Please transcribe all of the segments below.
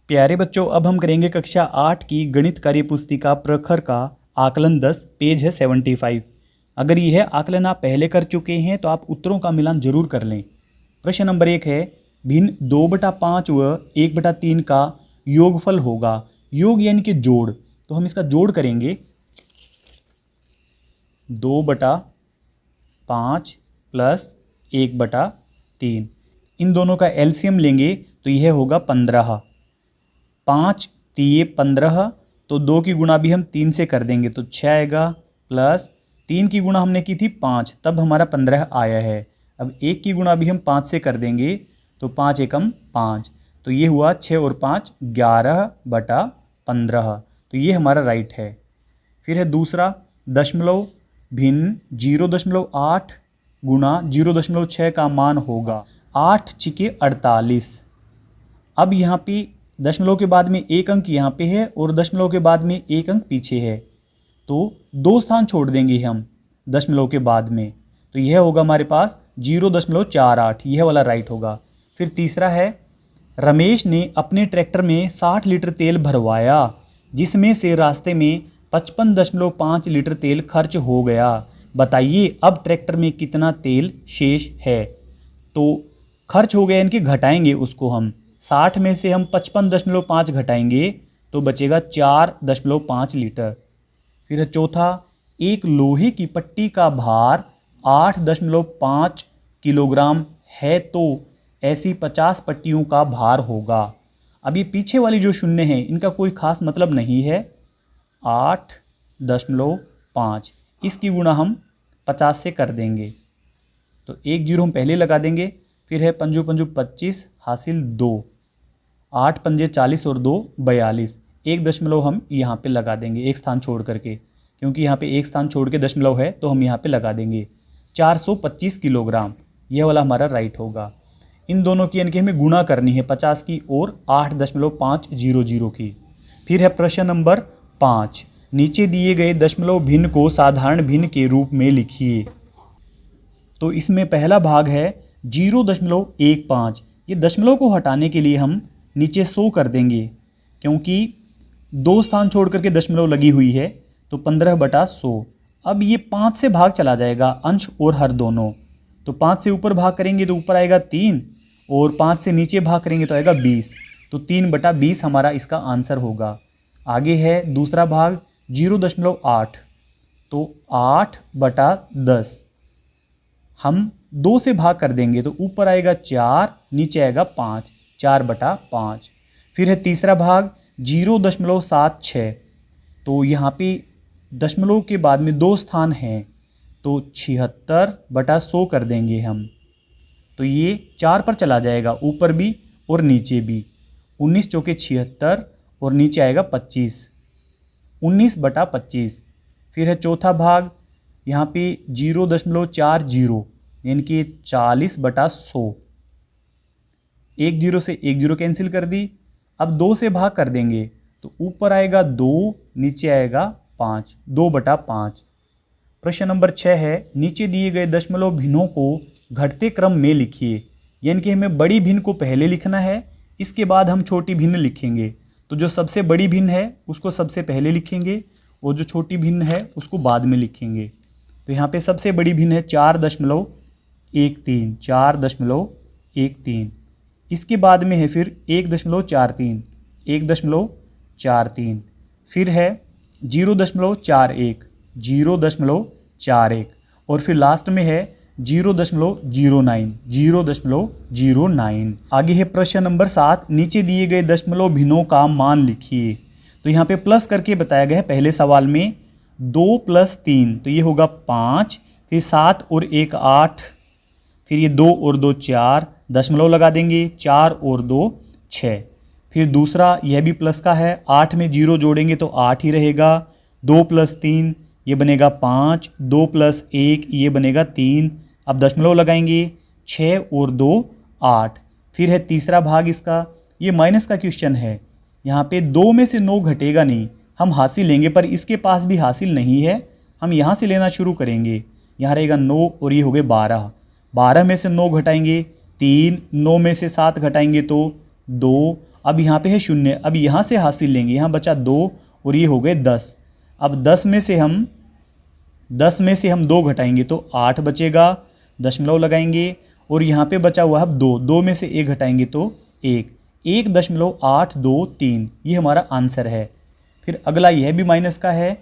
प्यारे बच्चों, अब हम करेंगे कक्षा 8 की गणित कार्य पुस्तिका प्रखर का आकलन 10, पेज है 75। अगर यह आकलन आप पहले कर चुके हैं तो आप उत्तरों का मिलान जरूर कर लें। प्रश्न नंबर 1 है, भिन्न 2/5 व 1/3 का योगफल होगा। योग यानी कि जोड़, तो हम इसका जोड़ करेंगे। 2/5 प्लस 1/3, इन दोनों का एलसीएम लेंगे तो यह होगा 15। 5 तिये 15, तो 2 की गुणा भी हम 3 से कर देंगे तो 6 आएगा, प्लस 3 की गुणा हमने की थी 5, तब हमारा 15 आया है। अब 1 की गुणा भी हम 5 से कर देंगे तो 5 एकम 5, तो ये हुआ 6 और 5 11/15, तो ये हमारा राइट है। फिर है दूसरा, दशमलव भिन्न 0.8 गुणा 0.6 का मान होगा 8 छिके 48। अब यहाँ पे दशमलव के बाद में एक अंक यहाँ पे है और दशमलव के बाद में एक अंक पीछे है, तो 2 स्थान छोड़ देंगे हम दशमलव के बाद में, तो यह होगा हमारे पास 0.48, यह वाला राइट होगा। फिर तीसरा है, रमेश ने अपने ट्रैक्टर में 60 लीटर तेल भरवाया, जिसमें से रास्ते में 55.5 लीटर तेल खर्च हो गया। बताइए अब ट्रैक्टर में कितना तेल शेष है। तो खर्च हो गया इनके घटाएंगे उसको हम, 60 में से हम 55.5 घटाएंगे तो बचेगा 4.5 लीटर। फिर है चौथा, एक लोहे की पट्टी का भार 8.5 किलोग्राम है, तो ऐसी 50 पट्टियों का भार होगा। अब ये पीछे वाली जो शून्य है इनका कोई खास मतलब नहीं है। 8.5, इसकी गुणा हम 50 से कर देंगे, तो 1 जीरो हम पहले लगा देंगे। फिर है 5 5 25 हासिल 2, 8 पंजे 40 और 2 42, 1 दशमलव हम यहाँ पे लगा देंगे एक स्थान छोड़ करके, क्योंकि यहाँ पे एक स्थान छोड़ के दशमलव है तो हम यहाँ पे लगा देंगे 425 किलोग्राम, यह वाला हमारा राइट होगा। इन दोनों की यानी कि हमें गुणा करनी है 50 की और 8.500 की। फिर है प्रश्न नंबर 5, नीचे दिए गए दशमलव भिन्न को साधारण भिन्न के रूप में लिखिए। तो इसमें पहला भाग है 0.15, ये दशमलव को हटाने के लिए हम नीचे 100 कर देंगे, क्योंकि 2 स्थान छोड़ करके दशमलव लगी हुई है, तो 15/100। अब ये 5 से भाग चला जाएगा, अंश और हर दोनों, तो 5 से ऊपर भाग करेंगे तो ऊपर आएगा 3 और 5 से नीचे भाग करेंगे तो आएगा 20, तो 3/20 हमारा इसका आंसर होगा। आगे है दूसरा भाग 0.8, तो 8/10 हम 2 से भाग कर देंगे तो ऊपर आएगा 4, नीचे आएगा 5, 4/5। फिर है तीसरा भाग 0.76, तो यहाँ पे दशमलव के बाद में 2 स्थान हैं, तो 76/100 कर देंगे हम, तो ये 4 पर चला जाएगा, ऊपर भी और नीचे भी, 19 चौके 76 और नीचे आएगा 25, 19/25। फिर है चौथा भाग, यहाँ पे 0.40 यानी कि 40/100, 1 जीरो से 1 जीरो कैंसिल कर दी। अब 2 से भाग कर देंगे तो ऊपर आएगा 2, नीचे आएगा 5, 2/5। प्रश्न नंबर 6 है, नीचे दिए गए दशमलव भिन्नों को घटते क्रम में लिखिए। यानी कि हमें बड़ी भिन्न को पहले लिखना है, इसके बाद हम छोटी भिन्न लिखेंगे। तो जो सबसे बड़ी भिन्न है उसको सबसे पहले लिखेंगे और जो छोटी भिन्न है उसको बाद में लिखेंगे। तो यहाँ पे सबसे बड़ी भिन्न है 4.13, 4.13। इसके बाद में है फिर 1.43, 1.43। फिर है 0.41, 0.41 और फिर लास्ट में है 0.09, 0.09। आगे है प्रश्न नंबर 7, नीचे दिए गए दशमलव भिन्नों का मान लिखिए। तो यहाँ पे प्लस करके बताया गया है पहले सवाल में, 2 + 3 तो ये होगा 5, फिर 7 और 1 8, फिर ये 2 और 2 4, दशमलव लगा देंगे, 4 और 2 6। फिर दूसरा यह भी प्लस का है, 8 में 0 जोड़ेंगे तो 8 ही रहेगा, 2 + 3 ये बनेगा 5, 2 + 1 ये बनेगा 3। अब दशमलव लगाएंगे, 6 और 2 8। फिर है तीसरा भाग इसका, ये माइनस का क्वेश्चन है, यहाँ पे 2 में से 9 घटेगा नहीं, हम हासिल लेंगे, पर इसके पास भी हासिल नहीं है, हम यहाँ से लेना शुरू करेंगे। यहाँ रहेगा 9 और ये हो गए 12, 12 में से 9 घटाएंगे 3, 9 में से 7 घटाएंगे तो 2। अब यहाँ पे है 0, अब यहाँ से हासिल लेंगे, यहाँ बचा 2 और ये हो गए 10। अब 10 में से हम 2 घटाएंगे तो 8 बचेगा, दशमलव लगाएंगे, और यहाँ पे बचा हुआ है 2 में से 1 घटाएंगे तो 1.823, ये हमारा आंसर है। फिर अगला यह भी माइनस का है,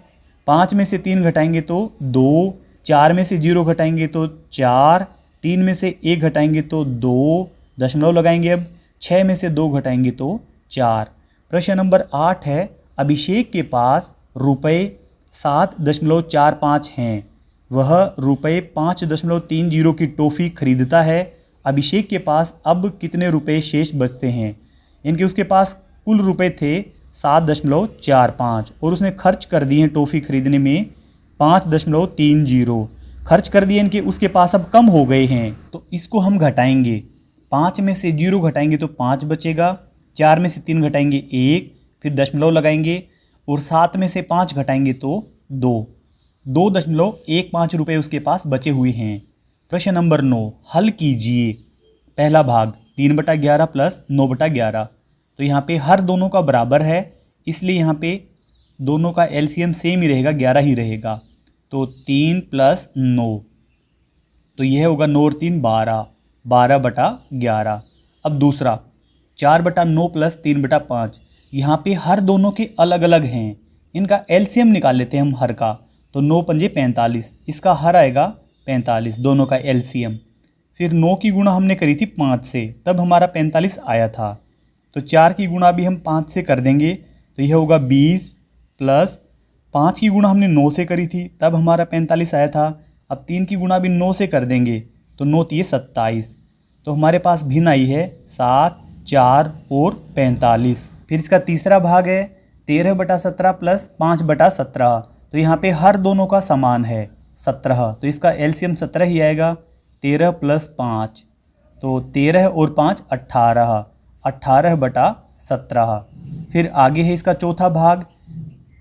5 में से 3 घटाएंगे तो 2, 4 में से 0 घटाएंगे तो 4, 3 में से 1 घटाएंगे तो 2, दशमलव लगाएंगे, अब 6 में से 2 घटाएंगे तो 4। प्रश्न नंबर 8 है, अभिषेक के पास रुपये 7.45 हैं, वह रुपये 5.30 की टॉफ़ी खरीदता है। अभिषेक के पास अब कितने रुपए शेष बचते हैं? इनके उसके पास कुल रुपए थे 7.45 और उसने खर्च कर दिए हैं टॉफ़ी खरीदने में 5.30 खर्च कर दिए इनके, उसके पास अब कम हो गए हैं। तो इसको हम घटाएंगे, 5 में से 0 घटाएंगे तो 5 बचेगा, 4 में से 3 घटाएंगे 1, फिर दशमलव लगाएंगे, और 7 में से 5 घटाएंगे तो 2.15 रुपये उसके पास बचे हुए हैं। प्रश्न नंबर 9, हल कीजिए। पहला भाग 3/11 प्लस 9/11, तो यहाँ पे हर दोनों का बराबर है, इसलिए यहाँ पे दोनों का एलसीएम सेम ही रहेगा, 11 ही रहेगा। तो 3 + 9, तो यह होगा 9 और 3 12, 12/11। अब दूसरा 4/9 प्लस 3/5, यहाँ पे हर दोनों के अलग अलग हैं, इनका एलसीएम निकाल लेते हैं हम हर का। तो 9 पंजे 45, इसका हर आएगा 45, दोनों का एलसीएम। फिर 9 की गुणा हमने करी थी 5 से, तब हमारा 45 आया था। तो 4 की गुणा भी हम 5 से कर देंगे, तो यह होगा 20, प्लस 5 की गुणा हमने 9 से करी थी, तब हमारा 45 आया था। अब 3 की गुणा भी 9 से कर देंगे, तो 9 × 3 = 27, तो हमारे पास भिन्न आई है 7, 4 और 45। फिर इसका तीसरा भाग है 13/17 प्लस 5/17, तो यहाँ पे हर दोनों का समान है 17, तो इसका एलसीएम 17 ही आएगा। 13 + 5, तो 13 और 5 18, 18/17। फिर आगे है इसका चौथा भाग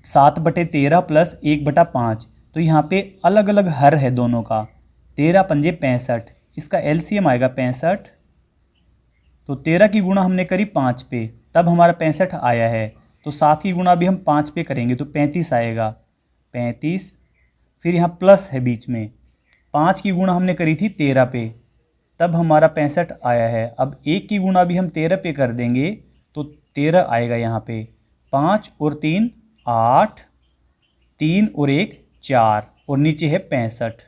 7/13 प्लस 1/5, तो यहाँ पे अलग अलग हर है दोनों का। 13 पंजे 65, इसका एलसीएम आएगा 65। तो 13 की गुणा हमने करी 5 पे, तब हमारा 65 आया है। तो 7 की गुणा भी हम 5 पे करेंगे तो 35 आएगा, 35। फिर यहाँ प्लस है बीच में, 5 की गुणा हमने करी थी 13 पे, तब हमारा 65 आया है। अब 1 की गुणा भी हम 13 पे कर देंगे तो 13 आएगा यहाँ पे। 5 और 3 8, 3 और 1 4, और नीचे है 65,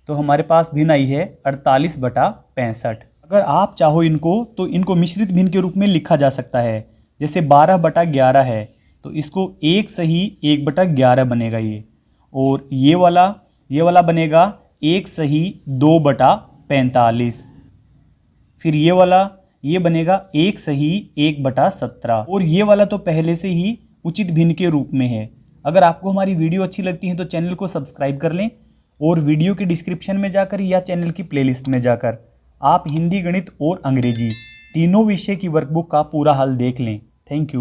तो हमारे पास भिन्न आई है 48/65। अगर आप चाहो इनको तो इनको मिश्रित भिन्न के रूप में लिखा जा सकता है। जैसे 12/11 है तो इसको 1 सही 1/11 बनेगा ये, और ये वाला बनेगा 1 सही 2/45। फिर ये बनेगा 1 सही 1/17, और ये वाला तो पहले से ही उचित भिन्न के रूप में है। अगर आपको हमारी वीडियो अच्छी लगती है तो चैनल को सब्सक्राइब कर लें, और वीडियो के डिस्क्रिप्शन में जाकर या चैनल की प्लेलिस्ट में जाकर आप हिंदी, गणित और अंग्रेजी तीनों विषय की वर्कबुक का पूरा हल देख लें। Thank you.